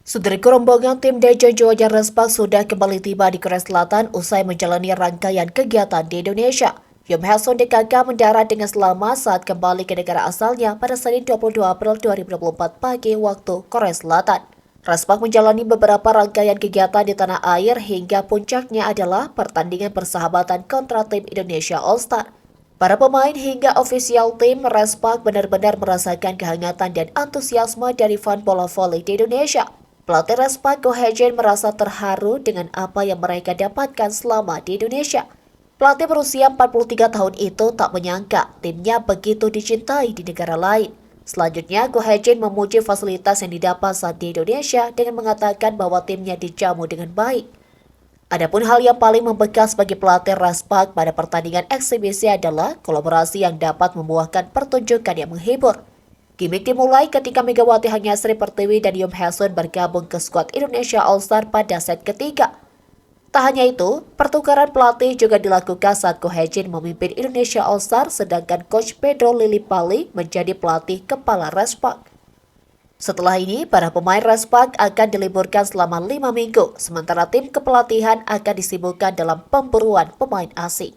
Sedetik rombongan tim Dejan Jawa Respak sudah kembali tiba di Korea Selatan usai menjalani rangkaian kegiatan di Indonesia. Yom Hae-sun DKK mendarat dengan selamat saat kembali ke negara asalnya pada Senin 22 April 2024 pagi waktu Korea Selatan. Respak menjalani beberapa rangkaian kegiatan di tanah air hingga puncaknya adalah pertandingan persahabatan kontra tim Indonesia All-Star. Para pemain hingga ofisial tim Respak benar-benar merasakan kehangatan dan antusiasme dari fan bola voli di Indonesia. Pelatih Respak Go Hae-jin merasa terharu dengan apa yang mereka dapatkan selama di Indonesia. Pelatih berusia 43 tahun itu tak menyangka timnya begitu dicintai di negara lain. Selanjutnya, Go Hae-jin memuji fasilitas yang didapat saat di Indonesia dengan mengatakan bahwa timnya dijamu dengan baik. Adapun hal yang paling membekas bagi pelatih Respak pada pertandingan eksibisi adalah kolaborasi yang dapat membuahkan pertunjukan yang menghibur. Gimik dimulai ketika Megawati Hanyasri Pertiwi dan Yom Hae-sun bergabung ke skuad Indonesia All-Star pada set ketiga. Tak hanya itu, pertukaran pelatih juga dilakukan saat Go Hae-jin memimpin Indonesia All-Star sedangkan Coach Pedro Lillipali menjadi pelatih kepala Respak. Setelah ini, para pemain Respak akan diliburkan selama 5 minggu, sementara tim kepelatihan akan disibukkan dalam pemburuan pemain asing.